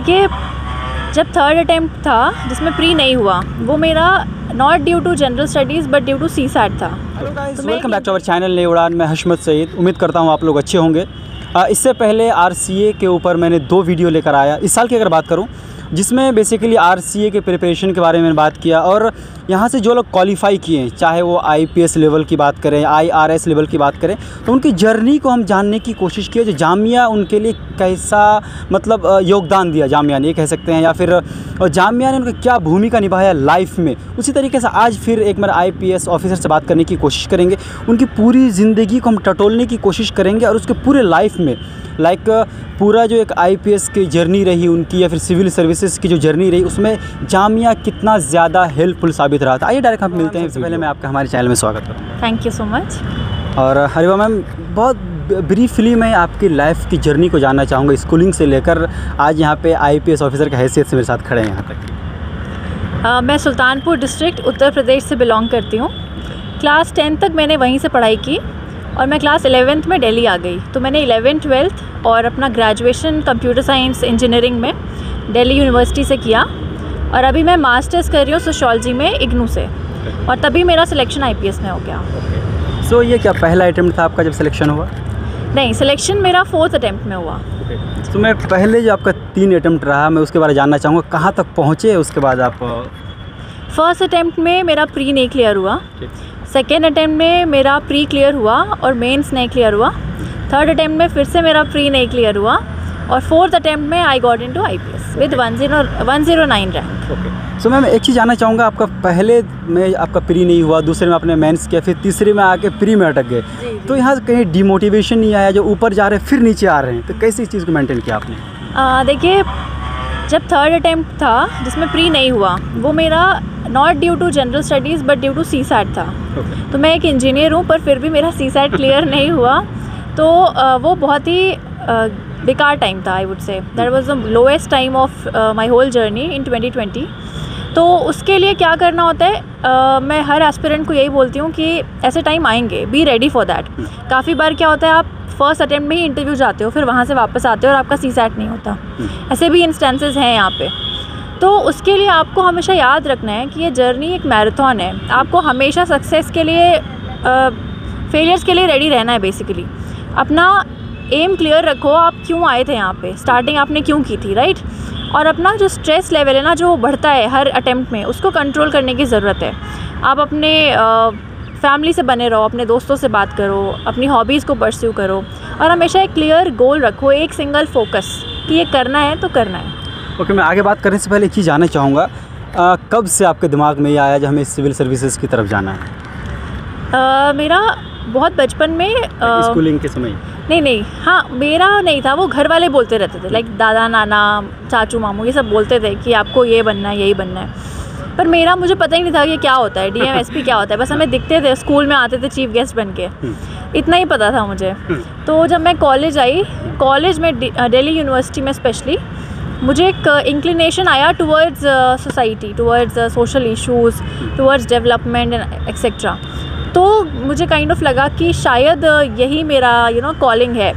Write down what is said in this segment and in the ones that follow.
देखिए, जब third attempt था जिसमें प्री नहीं हुआ, वो मेरा not due to general studies but due to CSAT था। Hello guys, welcome back to our channel Nai Udaan. मैं हशमत सईद। उम्मीद करता हूँ आप लोग अच्छे होंगे। इससे पहले RCA के ऊपर मैंने 2 वीडियो लेकर आया इस साल की अगर बात करूँ, जिसमें बेसिकली RCA के प्रिपरेशन के बारे में बात किया और यहाँ से जो लोग क्वालिफाई किए हैं, चाहे वो IPS लेवल की बात करें, IRS लेवल की बात करें, तो उनकी जर्नी को हम जानने की कोशिश किए। जो जामिया उनके लिए कैसा मतलब योगदान दिया जामिया ने, ये कह सकते हैं, या फिर जामिया ने उनकी क्या भूमिका निभाया लाइफ में। उसी तरीके से आज फिर एक बार IPS ऑफिसर से बात करने की कोशिश करेंगे। उनकी पूरी ज़िंदगी को हम टटोलने की कोशिश करेंगे और उसके पूरे लाइफ में पूरा जो एक IPS की जर्नी रही उनकी, या फिर सिविल सर्विसेज की जो जर्नी रही, उसमें जामिया कितना ज़्यादा हेल्पफुल साबित रहा था। आइए डायरेक्ट हम मिलते हैं। इससे पहले मैं आपका हमारे चैनल में स्वागत करूँ। Thank you so much. और हरिवा मैम, बहुत ब्रीफली मैं आपकी लाइफ की जर्नी को जानना चाहूँगा, स्कूलिंग से लेकर आज यहाँ पे IPS ऑफिसर की हैसियत से मेरे साथ खड़े हैं यहाँ तक। मैं सुल्तानपुर डिस्ट्रिक्ट उत्तर प्रदेश से बिलोंग करती हूँ। क्लास 10 तक मैंने वहीं से पढ़ाई की और मैं क्लास 11th में दिल्ली आ गई। तो मैंने 11th 12th और अपना ग्रेजुएशन कंप्यूटर साइंस इंजीनियरिंग में दिल्ली यूनिवर्सिटी से किया और अभी मैं मास्टर्स कर रही हूँ सोशियोलॉजी में इग्नू से, और तभी मेरा सिलेक्शन IPS में हो गया। सो ये क्या पहला अटेम्प्ट था आपका जब सिलेक्शन हुआ? नहीं, सिलेक्शन मेरा 4th अटेम्प्ट में हुआ। तो मैं पहले जो आपका 3 अटेम्प्ट रहा, मैं उसके बारे में जानना चाहूँगा, कहाँ तक पहुँचे उसके बाद आप? फर्स्ट अटेम्प्ट में मेरा प्री नहीं क्लियर हुआ, सेकेंड अटेम्प्ट में मेरा प्री क्लियर हुआ और मेंस नहीं क्लियर हुआ, थर्ड अटेम्प्ट में फिर से मेरा प्री नहीं क्लियर हुआ और फोर्थ अटेम्प्ट में I got into IPS with 109 rank. So ma'am, एक चीज़ जानना चाहूँगा, आपका पहले में आपका प्री नहीं हुआ, दूसरे में आपने मेंस किया, फिर तीसरे में आके प्री में अटक गए, तो यहाँ कहीं डिमोटिवेशन नहीं आया? जो ऊपर जा रहे हैं फिर नीचे आ रहे हैं, तो कैसे इस चीज़ को मेंटेन किया आपने? देखिए, जब थर्ड अटेम्प्ट था जिसमें प्री नहीं हुआ, वो मेरा not due to general studies but due to CSAT था। तो मैं एक इंजीनियर हूँ, पर फिर भी मेरा CSAT क्लियर नहीं हुआ, तो वो बहुत ही बेकार टाइम था। I would say that was the lowest time of my whole journey in 2020। तो उसके लिए क्या करना होता है, मैं हर एस्पिरेंट को यही बोलती हूँ कि ऐसे टाइम आएंगे, बी रेडी फॉर दैट। काफ़ी बार क्या होता है, आप फर्स्ट अटेम्प्ट में ही इंटरव्यू जाते हो, फिर वहाँ से वापस आते हो और आपका CSAT नहीं होता। ऐसे भी इंस्टेंसेस हैं यहाँ पे। तो उसके लिए आपको हमेशा याद रखना है कि ये जर्नी एक मैराथन है। आपको हमेशा सक्सेस के लिए, फेलियर्स के लिए रेडी रहना है। बेसिकली अपना एम क्लियर रखो, आप क्यों आए थे यहाँ पे, स्टार्टिंग आपने क्यों की थी, राइट? और अपना जो स्ट्रेस लेवल है ना, जो बढ़ता है हर अटेम्प्ट में, उसको कंट्रोल करने की ज़रूरत है। आप अपने फैमिली से बने रहो, अपने दोस्तों से बात करो, अपनी हॉबीज़ को परस्यू करो और हमेशा एक क्लियर गोल रखो, एक सिंगल फोकस कि ये करना है तो करना है। ओके, मैं आगे बात करने से पहले एक चीज़ जानना चाहूँगा, कब से आपके दिमाग में ये आया जब हमें सिविल सर्विसेज की तरफ जाना है? मेरा बहुत बचपन में स्कूलिंग के समय? नहीं, हाँ, मेरा नहीं था, वो घर वाले बोलते रहते थे, लाइक दादा नाना चाचू मामू ये सब बोलते थे कि आपको ये बनना है, यही बनना है। पर मेरा, मुझे पता ही नहीं था कि क्या होता है, DM SP क्या होता है। बस हमें दिखते थे, स्कूल में आते थे चीफ गेस्ट बन के, इतना ही पता था मुझे। तो जब मैं कॉलेज आई, कॉलेज में दिल्ली यूनिवर्सिटी में स्पेशली, मुझे एक इंक्लिनेशन आया towards society, towards social issues, towards development and etcetera. तो मुझे काइंड ऑफ लगा कि शायद यही मेरा कॉलिंग है।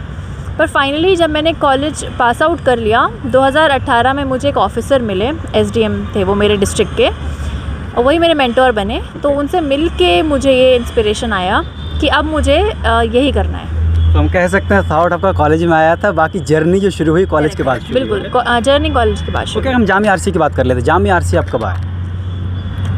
पर फाइनली जब मैंने कॉलेज पास आउट कर लिया 2018 में, मुझे एक ऑफिसर मिले, SDM थे वो मेरे डिस्ट्रिक्ट के, और वही मेरे मेंटोर बने। तो उनसे मिल के मुझे ये इंस्पिरेशन आया कि अब मुझे यही करना है। तो हम कह सकते हैं थॉट आपका कॉलेज में आया था, बाकी जर्नी जो शुरू हुई कॉलेज के बाद? बिल्कुल, जर्नी कॉलेज के बाद। ओके, हम जामिया RCA की बात कर लेते हैं। जामिया RCA आप कब आए?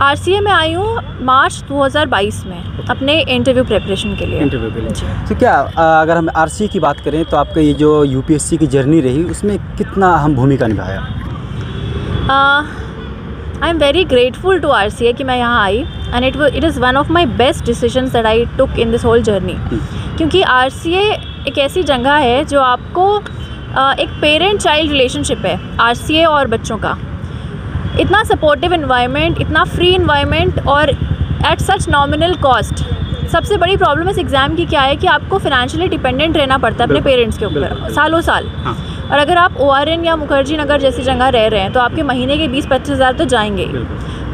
RCA में आई हूँ मार्च 2022 में, अपने इंटरव्यू प्रिपरेशन के लिए। तो क्या अगर हम RCA की बात करें, तो आपका ये जो UPSC की जर्नी रही, उसमें कितना अहम भूमिका निभाया? I am very grateful to RCA कि मैं यहाँ आई, and it is one of my best decisions that I took in this whole journey. क्योंकि RCA एक ऐसी जगह है जो आपको एक पेरेंट चाइल्ड रिलेशनशिप है RCA और बच्चों का। इतना सपोर्टिव इन्वायरमेंट, इतना फ्री इन्वायरमेंट और एट सच नॉमिनल कॉस्ट। सबसे बड़ी प्रॉब्लम इस एग्ज़ाम की क्या है कि आपको फाइनेंशियली डिपेंडेंट रहना पड़ता है अपने पेरेंट्स के ऊपर सालों साल। और अगर आप ORN या मुखर्जी नगर जैसी जगह रह रहे हैं तो आपके महीने के 20-25 हज़ार तो जाएंगे।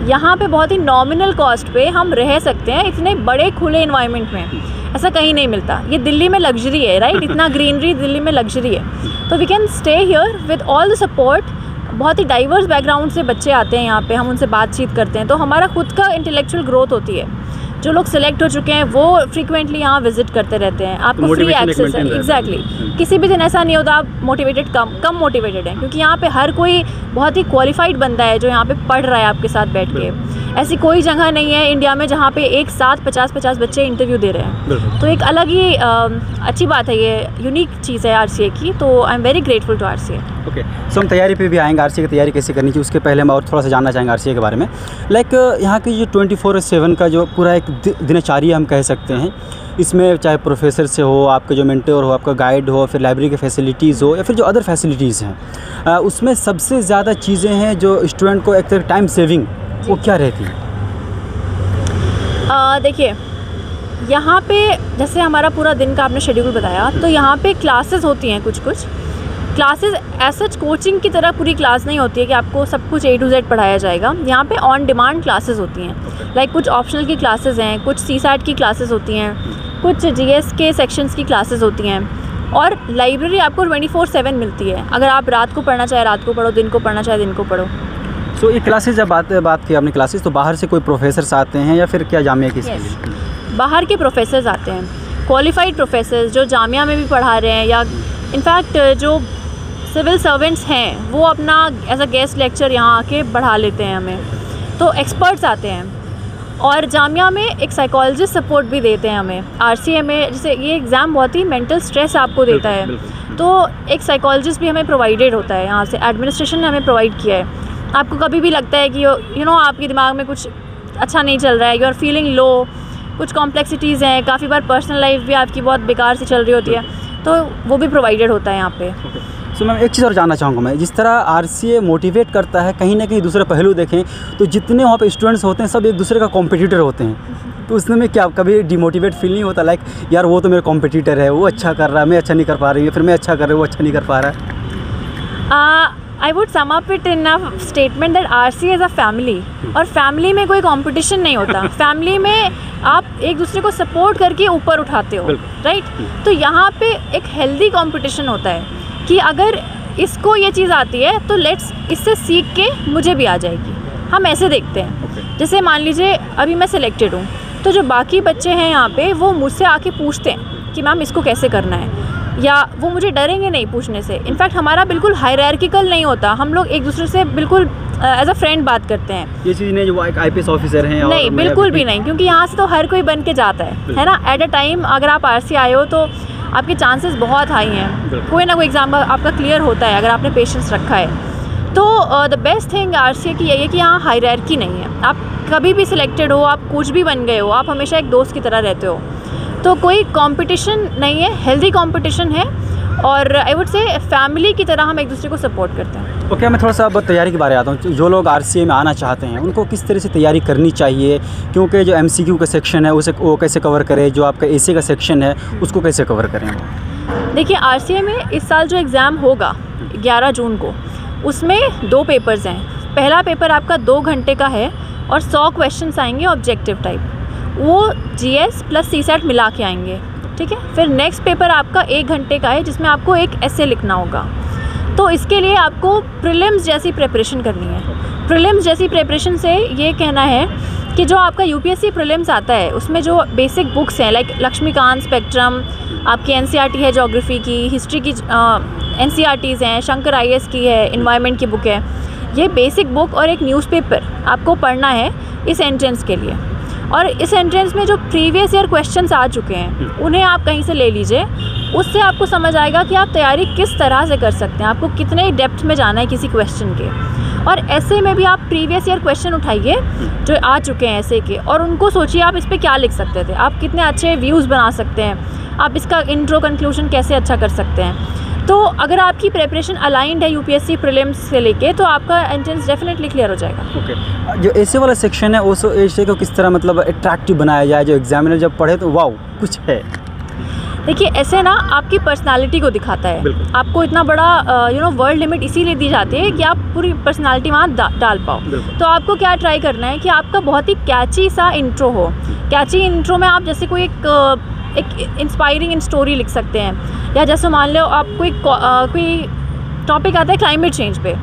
यहाँ पे बहुत ही नॉमिनल कॉस्ट पे हम रह सकते हैं इतने बड़े खुले इन्वायरमेंट में। ऐसा कहीं नहीं मिलता। ये दिल्ली में लग्जरी है, राइट? इतना ग्रीनरी दिल्ली में लग्जरी है। तो we can stay here with all the support बहुत ही डाइवर्स बैकग्राउंड से बच्चे आते हैं यहाँ पे, हम उनसे बातचीत करते हैं, तो हमारा खुद का इंटेलेक्चुअल ग्रोथ होती है। जो लोग सिलेक्ट हो चुके हैं वो फ्रीक्वेंटली यहाँ विजिट करते रहते हैं, आपको फ्री एक्सेस है। एग्जैक्टली, किसी भी दिन ऐसा नहीं होता आप मोटिवेटेड कम मोटिवेटेड हैं, क्योंकि यहाँ पे हर कोई बहुत ही क्वालिफाइड बंदा है जो यहाँ पे पढ़ रहा है आपके साथ बैठ के। ऐसी कोई जगह नहीं है इंडिया में जहाँ पे एक साथ 50-50 बच्चे इंटरव्यू दे रहे हैं, तो एक अलग ही अच्छी बात है, ये यूनिक चीज़ है RCA की, तो I am very grateful to RCA। Okay, so हम तैयारी पे भी आएंगे, RCA की तैयारी कैसे करनी चाहिए उसके पहले हम और थोड़ा सा जानना चाहेंगे RCA के बारे में। लाइक यहाँ की जो 24/7 का जो पूरा एक दिनचर्या हम कह सकते हैं, इसमें चाहे प्रोफेसर से हो, आपका जो मेंटर हो, आपका गाइड हो, फिर लाइब्रेरी के फैसिलिटीज़ हो, या फिर जो अदर फैसिलिटीज़ हैं, उसमें सबसे ज़्यादा चीज़ें हैं जो स्टूडेंट को एक तरह टाइम सेविंग वो क्या रहती है? देखिए, यहाँ पे जैसे हमारा पूरा दिन का आपने शेड्यूल बताया, तो यहाँ पे क्लासेस होती हैं, कुछ क्लासेस एज सच कोचिंग की तरह पूरी क्लास नहीं होती है कि आपको सब कुछ A to Z पढ़ाया जाएगा। यहाँ पे ऑन डिमांड क्लासेस होती हैं, लाइक कुछ ऑप्शनल की क्लासेस हैं, कुछ CSAT की क्लासेस होती हैं, कुछ GS के सेक्शंस की क्लासेस होती हैं, और लाइब्रेरी आपको 24/7 मिलती है। अगर आप रात को पढ़ना चाहे रात को पढ़ो, दिन को पढ़ना चाहे दिन को पढ़ो। सो ये क्लासेस, जब बात की आपने क्लासेस, तो बाहर से कोई प्रोफेसर्स आते हैं या फिर क्या जामिया की? बाहर के प्रोफेसर्स आते हैं, क्वालिफाइड प्रोफेसर्स जो जामिया में भी पढ़ा रहे हैं, या इनफैक्ट जो सिविल सर्वेंट्स हैं वो अपना एज अ गेस्ट लेक्चर यहाँ आके बढ़ा लेते हैं हमें, तो एक्सपर्ट्स आते हैं। और जामिया में एक साइकोलॉजिस्ट सपोर्ट भी देते हैं हमें। RCA में जैसे ये एग्ज़ाम बहुत ही मेंटल स्ट्रेस आपको देता है, तो एक साइकोलॉजिस्ट भी हमें प्रोवाइडेड होता है यहाँ से, एडमिनिस्ट्रेशन ने हमें प्रोवाइड किया है। आपको कभी भी लगता है कि यू नो आपके दिमाग में कुछ अच्छा नहीं चल रहा है, यू आर फीलिंग लो, कुछ कॉम्प्लेक्सिटीज़ हैं, काफ़ी बार पर्सनल लाइफ भी आपकी बहुत बेकार सी चल रही होती है, तो वो भी प्रोवाइडेड होता है यहाँ पे। सो मैम, एक चीज़ और जानना चाहूँगा मैं, जिस तरह RCA मोटिवेट करता है, कहीं ना कहीं दूसरे पहलू देखें तो जितने वहाँ पे स्टूडेंट्स होते हैं सब एक दूसरे का कॉम्पिटिटर होते हैं, तो उसमें क्या कभी डिमोटिवेट फील नहीं होता, लाइक यार वो तो मेरा कॉम्पिटिटर है, वो अच्छा कर रहा है, मैं अच्छा नहीं कर पा रही हूँ, फिर मैं अच्छा कर रहा हूँ, वो अच्छा नहीं कर पा रहा है? I would sum up it in a statement that RCA is a family, और फैमिली में कोई कंपटीशन नहीं होता। फैमिली में आप एक दूसरे को सपोर्ट करके ऊपर उठाते हो, राइट? तो यहाँ पे एक हेल्दी कंपटीशन होता है कि अगर इसको ये चीज़ आती है तो लेट्स इससे सीख के मुझे भी आ जाएगी। हम ऐसे देखते हैं, जैसे मान लीजिए अभी मैं सिलेक्टेड हूँ, तो जो बाकी बच्चे हैं यहाँ पे वो मुझसे आके पूछते हैं कि मैम इसको कैसे करना है, या वो मुझे डरेंगे नहीं पूछने से। इनफैक्ट हमारा बिल्कुल हायरार्किकल नहीं होता, हम लोग एक दूसरे से बिल्कुल एज अ फ्रेंड बात करते हैं। ये चीज़ नहीं जो एक IPS ऑफिसर हैं, नहीं, बिल्कुल भी नहीं, क्योंकि यहाँ से तो हर कोई बन के जाता है ना। एट अ टाइम अगर आप RCA आए हो तो आपके चांसेस बहुत हाई हैं, कोई ना कोई एग्ज़ाम आपका क्लियर होता है अगर आपने पेशेंस रखा है। तो द बेस्ट थिंग RCA की यही है कि यहाँ हायरार्की नहीं है। आप कभी भी सिलेक्टेड हो, आप कुछ भी बन गए हो, आप हमेशा एक दोस्त की तरह रहते हो, तो कोई कंपटीशन नहीं है, हेल्दी कंपटीशन है, और आई वुड से फैमिली की तरह हम एक दूसरे को सपोर्ट करते हैं। ओके, मैं थोड़ा सा अब तैयारी के बारे में आता हूँ। जो लोग RCA में आना चाहते हैं उनको किस तरह से तैयारी करनी चाहिए, क्योंकि जो MCQ का सेक्शन है उसे वो कैसे कवर करें, जो आपका AC का सेक्शन है उसको कैसे कवर करें? देखिए, RCA में इस साल जो एग्ज़ाम होगा 11 जून को, उसमें 2 पेपर्स हैं। पहला पेपर आपका 2 घंटे का है और 100 क्वेश्चंस आएंगे ऑब्जेक्टिव टाइप, वो GS प्लस CSAT मिला के आएंगे, ठीक है। फिर नेक्स्ट पेपर आपका 1 घंटे का है जिसमें आपको एक essay लिखना होगा। तो इसके लिए आपको प्रीलिम्स जैसी प्रिपरेशन करनी है। प्रीलिम्स जैसी प्रिपरेशन से ये कहना है कि जो आपका UPSC प्रीलिम्स आता है उसमें जो बेसिक बुक्स हैं, लाइक लक्ष्मीकांत, स्पेक्ट्रम, आपकी NCERT है ज्योग्राफी की, हिस्ट्री की NCERTs हैं, शंकर IAS की है, इन्वायरमेंट की बुक है, ये बेसिक बुक और एक न्यूज़पेपर आपको पढ़ना है इस एंट्रेंस के लिए। और इस एंट्रेंस में जो प्रीवियस ईयर क्वेश्चंस आ चुके हैं उन्हें आप कहीं से ले लीजिए, उससे आपको समझ आएगा कि आप तैयारी किस तरह से कर सकते हैं, आपको कितने डेप्थ में जाना है किसी क्वेश्चन के। और ऐसे में भी आप प्रीवियस ईयर क्वेश्चन उठाइए जो आ चुके हैं ऐसे के, और उनको सोचिए आप इस पर क्या लिख सकते थे, आप कितने अच्छे व्यूज़ बना सकते हैं, आप इसका इंट्रो कंक्लूजन कैसे अच्छा कर सकते हैं। तो अगर आपकी प्रिपरेशन अलाइंड है UPSC प्रीलिम्स से लेके, तो आपका एंट्रेंस डेफिनेटली क्लियर हो जाएगा। ओके, जो ऐसे वाला सेक्शन है उस ऐसे को किस तरह मतलब अट्रैक्टिव बनाया जाए, जो एग्जामिनर जब पढ़े तो वाओ कुछ है? देखिए, ऐसे ना आपकी पर्सनालिटी को दिखाता है। आपको इतना बड़ा वर्ल्ड लिमिट इसीलिए दी जाती है कि आप पूरी पर्सनालिटी वहाँ डाल पाओ। तो आपको क्या ट्राई करना है कि आपका बहुत ही कैची सा इंट्रो हो। कैची इंट्रो में आप जैसे कोई एक इंस्पायरिंग स्टोरी लिख सकते हैं, या जैसे मान लो आप कोई टॉपिक आता है क्लाइमेट चेंज पे,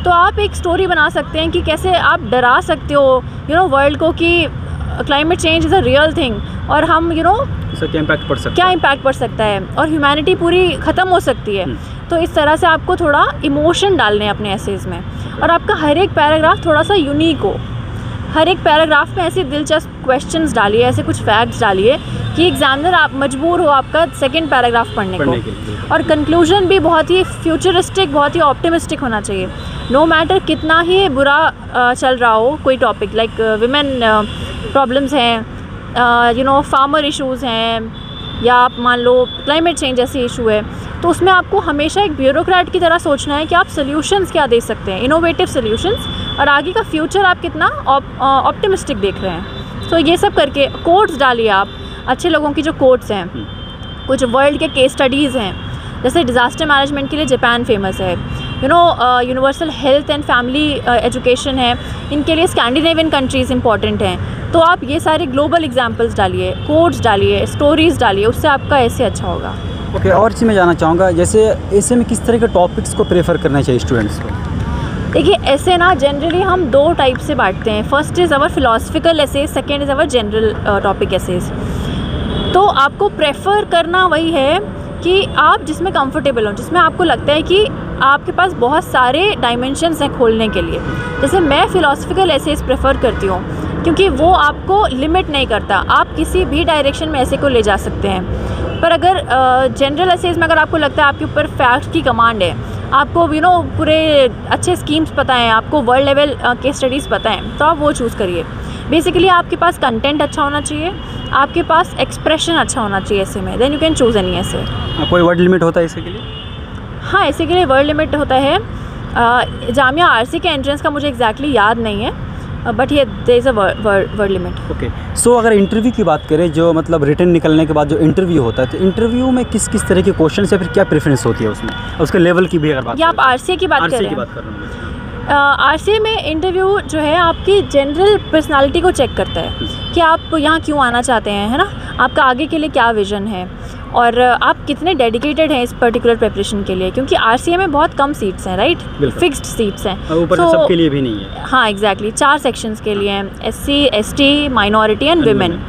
तो आप एक स्टोरी बना सकते हैं कि कैसे आप डरा सकते हो वर्ल्ड को कि climate change is a real thing, और हम इसका क्या इम्पैक्ट पड़ सकता है और ह्यूमैनिटी पूरी ख़त्म हो सकती है। तो इस तरह से आपको थोड़ा इमोशन डालने हैं अपने एसेज में, और आपका हर एक पैराग्राफ थोड़ा सा यूनिक हो। हर एक पैराग्राफ में ऐसे दिलचस्प क्वेश्चंस डालिए, ऐसे कुछ फैक्ट्स डालिए कि एग्जामिनर आप मजबूर हो आपका सेकंड पैराग्राफ पढ़ने को। और कंक्लूजन भी बहुत ही फ्यूचरिस्टिक, बहुत ही ऑप्टिमिस्टिक होना चाहिए। नो मैटर कितना ही बुरा चल रहा हो कोई टॉपिक, लाइक विमेन प्रॉब्लम्स हैं, फार्मर इश्यूज़ हैं, या आप मान लो क्लाइमेट चेंज जैसे इशू है, तो उसमें आपको हमेशा एक ब्यूरोक्रेट की तरह सोचना है कि आप सॉल्यूशंस क्या दे सकते हैं, इनोवेटिव सॉल्यूशंस, और आगे का फ्यूचर आप कितना ऑप्टिमिस्टिक देख रहे हैं। तो ये सब करके कोट्स डालिए आप, अच्छे लोगों की जो कोट्स हैं, कुछ वर्ल्ड के केस स्टडीज़ हैं, जैसे डिज़ास्टर मैनेजमेंट के लिए जापान फेमस है, universal health and family education है, इनके लिए स्कैंडिनेवियन कंट्रीज़ इंपॉर्टेंट हैं। तो आप ये सारे ग्लोबल एग्जाम्पल्स डालिए, कोट्स डालिए, स्टोरीज़ डालिए, उससे आपका ऐसे अच्छा होगा। ओके, और चीज़ मैं जानना चाहूँगा, जैसे ऐसे में किस तरह के टॉपिक्स को प्रेफर करना चाहिए स्टूडेंट्स को? देखिए, ऐसे ना जनरली हम दो टाइप से बांटते हैं। First is our philosophical essays, second is our general topic essays. तो आपको प्रेफर करना वही है कि आप जिसमें कंफर्टेबल हो, जिसमें आपको लगता है कि आपके पास बहुत सारे डायमेंशंस हैं खोलने के लिए। जैसे मैं फ़िलोसफिकल एसेज प्रेफर करती हूँ क्योंकि वो आपको लिमिट नहीं करता, आप किसी भी डायरेक्शन में ऐसे को ले जा सकते हैं। पर अगर जनरल एसेज में अगर आपको लगता है आपके ऊपर फैक्ट्स की कमांड है, आपको पूरे अच्छे स्कीम्स पता हैं, आपको वर्ल्ड लेवल केस स्टडीज़ पता हैं, तो आप वो चूज़ करिए। बेसिकली आपके पास कंटेंट अच्छा होना चाहिए, आपके पास एक्सप्रेशन अच्छा होना चाहिए ऐसे में, then you can choose any essay. कोई वर्ड लिमिट होता है ऐसे के लिए? हाँ, ऐसे के लिए वर्ड लिमिट होता है। जामिया आरसी के एंट्रेंस का मुझे एग्जैक्टली याद नहीं है, बट ये there is a word limit. Okay, so अगर इंटरव्यू की बात करें, जो मतलब रिटन निकलने के बाद जो इंटरव्यू होता है, तो इंटरव्यू में किस किस तरह के क्वेश्चन या फिर क्या प्रेफरेंस होती है उसमें, उसके लेवल की भी अगर बात या आप आरसीए की बात कर रहे हैं? आरसीए में इंटरव्यू जो है आपकी जनरल पर्सनालिटी को चेक करता है कि आप यहाँ क्यों आना चाहते हैं, है ना, आपका आगे के लिए क्या विज़न है, और आप कितने डेडिकेटेड हैं इस पर्टिकुलर प्रिपरेशन के लिए, क्योंकि आरसीए में बहुत कम सीट्स हैं, राइट, फिक्स्ड सीट्स हैं, ऊपर से सबके लिए भी नहीं है। हाँ, एग्जैक्टली 4 सेक्शंस के लिए हैं, SC, ST, minority and women.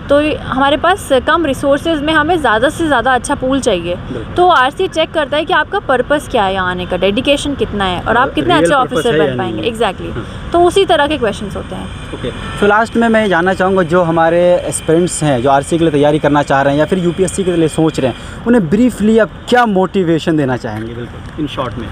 तो हमारे पास कम रिसोर्सेज में हमें ज़्यादा से ज़्यादा अच्छा पूल चाहिए। तो आरसी चेक करता है कि आपका पर्पस क्या है यहाँ आने का, डेडिकेशन कितना है, और आप कितने अच्छे ऑफिसर बन पाएंगे। एग्जैक्टली, तो उसी तरह के क्वेश्चंस होते हैं। ओके, तो लास्ट में मैं जानना चाहूँगा, जो हमारे एस्पिरेंट्स हैं जो आरसी के लिए तैयारी करना चाह रहे हैं या फिर यूपीएससी के लिए सोच रहे हैं, उन्हें ब्रीफली आप क्या मोटिवेशन देना चाहेंगे? बिल्कुल इन शॉर्ट में।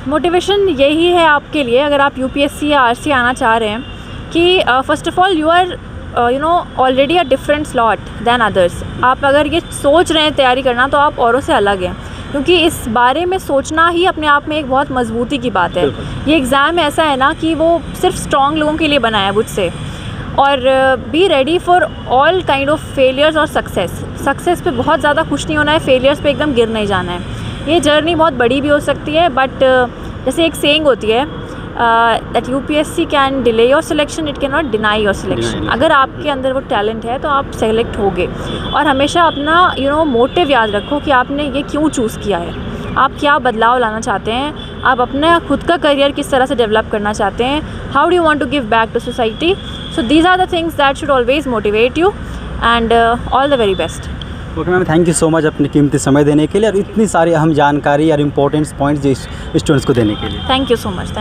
मोटिवेशन यही है आपके लिए, अगर आप यूपीएससी या आरसी आना चाह रहे हैं, कि first of all you are already a different slot than others. आप अगर ये सोच रहे हैं तैयारी करना, तो आप औरों से अलग हैं, क्योंकि इस बारे में सोचना ही अपने आप में एक बहुत मजबूती की बात है। ये एग्ज़ाम ऐसा है ना कि वो सिर्फ स्ट्रॉन्ग लोगों के लिए बना है मुझसे। और be ready for all kind of failures और सक्सेस पे बहुत ज़्यादा खुश नहीं होना है, फेलियर्स पे एकदम गिर नहीं जाना है। ये जर्नी बहुत बड़ी भी हो सकती है, बट जैसे एक सेइंग होती है that UPSC can delay your selection, it can not deny your selection. अगर आपके अंदर वो टैलेंट है तो आप सेलेक्ट होगे। और हमेशा अपना मोटिव याद रखो कि आपने ये क्यों चूज़ किया है, आप क्या बदलाव लाना चाहते हैं, आप अपना खुद का करियर किस तरह से डेवलप करना चाहते हैं, how do you want to give back to society. So these are the things that should always motivate you, and all the very best. Okay ma'am, thank you so much अपनी कीमती समय देने के लिए और इतनी सारी अहम जानकारी और इम्पोर्टेंट पॉइंट्स जो स्टूडेंट्स को देने के लिए। Thank you so much.